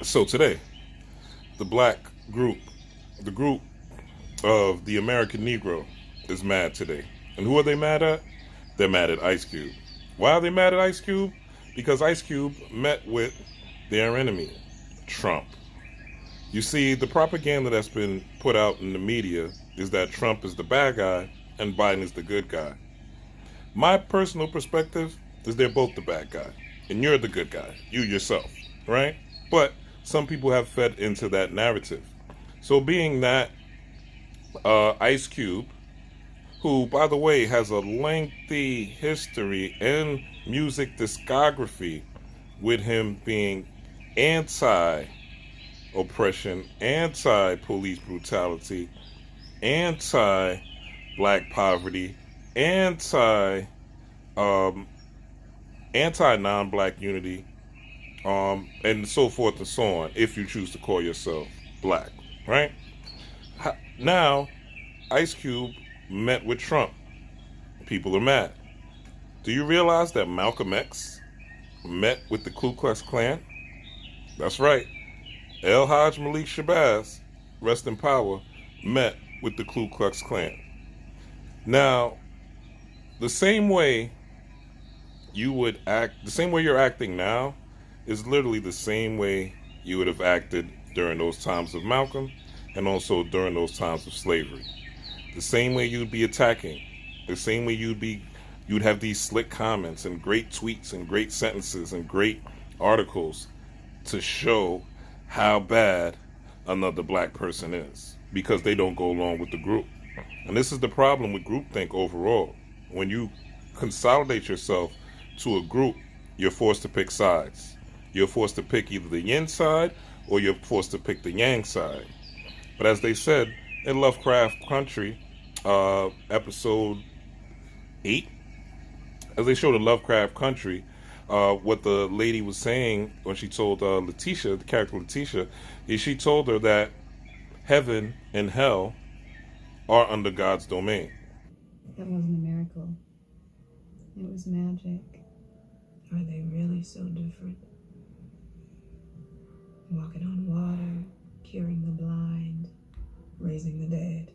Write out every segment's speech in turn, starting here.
So today, the black group, the group of the American Negro, is mad today. And who are they mad at? They're mad at Ice Cube. Why are they mad at Ice Cube? Because Ice Cube met with their enemy, Trump. You see, the propaganda that's been put out in the media is that Trump is the bad guy and Biden is the good guy. My personal perspective is they're both the bad guy, and you're the good guy, you yourself, right? But some people have fed into that narrative. So, being that Ice Cube, who, by the way, has a lengthy history and music discography with him being anti oppression, anti police brutality, anti black poverty, anti um, anti non black unity, and so forth and so on, if you choose to call yourself black, right? Now, Ice Cube met with Trump. People are mad. Do you realize that Malcolm X met with the Ku Klux Klan? That's right. El Haj Malik Shabazz, rest in power, met with the Ku Klux Klan. Now, the same way you would act, the same way you're acting now, is literally the same way you would have acted during those times of Malcolm and also during those times of slavery. The same way you'd be attacking, the same way you'd have these slick comments and great tweets and great sentences and great articles to show how bad another black person is because they don't go along with the group. And this is the problem with groupthink overall. When you consolidate yourself to a group, you're forced to pick sides. You're forced to pick either the yin side or you're forced to pick the yang side. But as they said in Lovecraft Country, episode 8, as they showed in Lovecraft Country, what the lady was saying when she told Letitia, the character Letitia, is she told her that heaven and hell are under God's domain. That wasn't a miracle. It was magic. Are they really so different? Walking on water, curing the blind, raising the dead.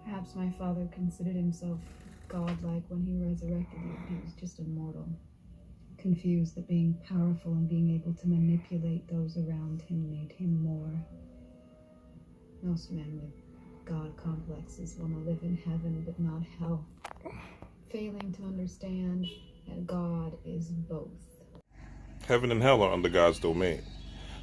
Perhaps my father considered himself godlike when he resurrected you. He was just a mortal, confused that being powerful and being able to manipulate those around him made him more. Most men with God complexes want to live in heaven but not hell, failing to understand that God is both. Heaven and hell are under God's domain.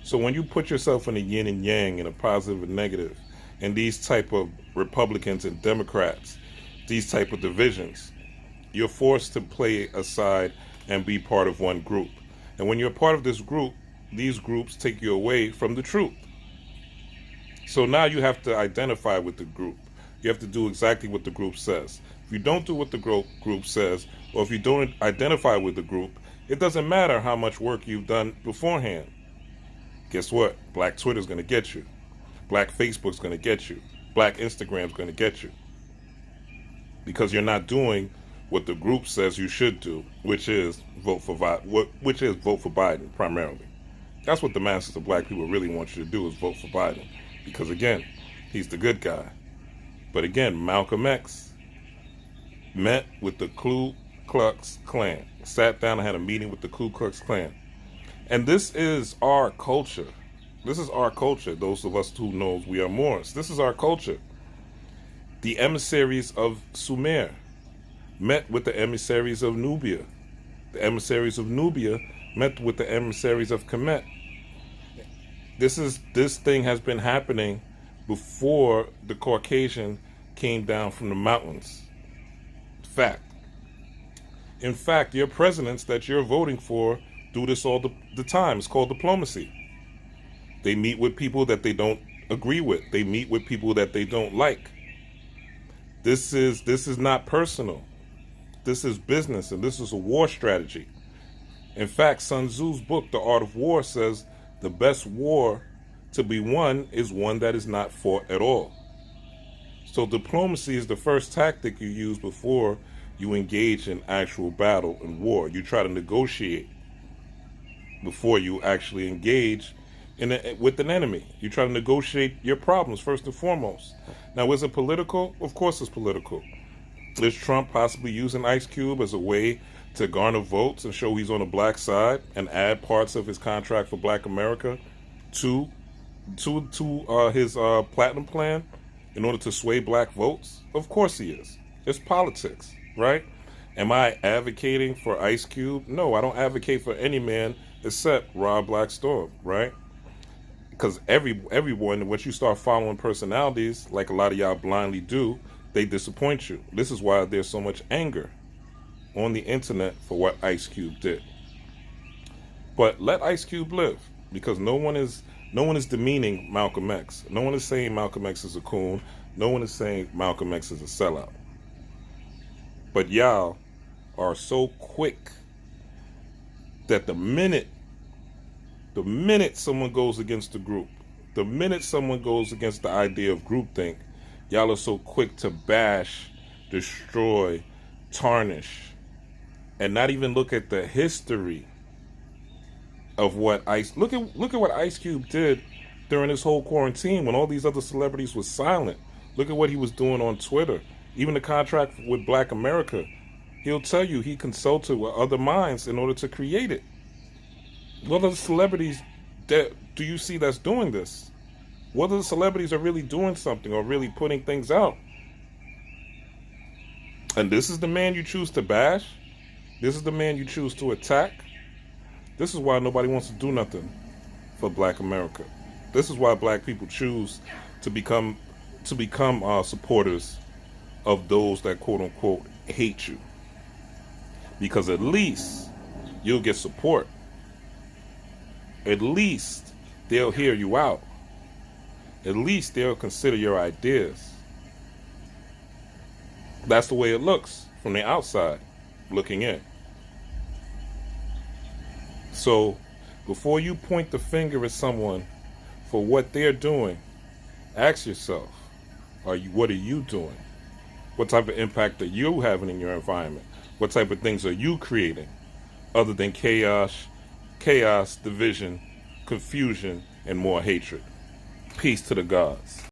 So when you put yourself in a yin and yang, in a positive and negative, and these type of Republicans and Democrats, these type of divisions, you're forced to play a side and be part of one group. And when you're part of this group, these groups take you away from the truth. So now you have to identify with the group. You have to do exactly what the group says. If you don't do what the group says, or if you don't identify with the group, it doesn't matter how much work you've done beforehand. Guess what? Black Twitter's going to get you. Black Facebook's going to get you. Black Instagram's going to get you. Because you're not doing what the group says you should do, which is vote for Biden primarily. That's what the masses of black people really want you to do, is vote for Biden. Because again, he's the good guy. But again, Malcolm X met with the Ku Klux Klan, sat down and had a meeting with the Ku Klux Klan. And this is our culture. This is our culture. Those of us who knows we are Moors. This is our culture. The emissaries of Sumer met with the emissaries of Nubia. The emissaries of Nubia met with the emissaries of Kemet. This thing has been happening before the Caucasian came down from the mountains. Fact. In fact, your presidents that you're voting for do this all the time. It's called diplomacy. They meet with people that they don't agree with. They meet with people that they don't like. This is not personal. This is business, and this is a war strategy. In fact, Sun Tzu's book, The Art of War, says the best war to be won is one that is not fought at all. So diplomacy is the first tactic you use before you engage in actual battle and war. You try to negotiate before you actually engage with an enemy. You try to negotiate your problems first and foremost. Now, is it political? Of course it's political. Is Trump possibly using Ice Cube as a way to garner votes and show he's on the black side and add parts of his contract for Black America to his platinum plan in order to sway black votes? Of course he is. It's politics, right? Am I advocating for Ice Cube? No, I don't advocate for any man except Rob Blackstorm, right? Because everyone, once you start following personalities, like a lot of y'all blindly do, they disappoint you. This is why there's so much anger on the internet for what Ice Cube did. But let Ice Cube live, because no one is demeaning Malcolm X. No one is saying Malcolm X is a coon. No one is saying Malcolm X is a sellout. But y'all are so quick that the minute someone goes against the group, the minute someone goes against the idea of groupthink, y'all are so quick to bash, destroy, tarnish, and not even look at the history of what look at what Ice Cube did during this whole quarantine when all these other celebrities were silent. Look at what he was doing on Twitter. Even the contract with Black America, he'll tell you he consulted with other minds in order to create it. What are the celebrities that do you see that's doing this? What are the celebrities are really doing something or really putting things out? And this is the man you choose to bash? This is the man you choose to attack? This is why nobody wants to do nothing for Black America. This is why black people choose to become supporters of those that quote unquote hate you. Because at least you'll get support. At least they'll hear you out. At least they'll consider your ideas. That's the way it looks from the outside looking in. So before you point the finger at someone for what they're doing, ask yourself, what are you doing? What type of impact are you having in your environment? What type of things are you creating other than chaos, division, confusion, and more hatred? Peace to the gods.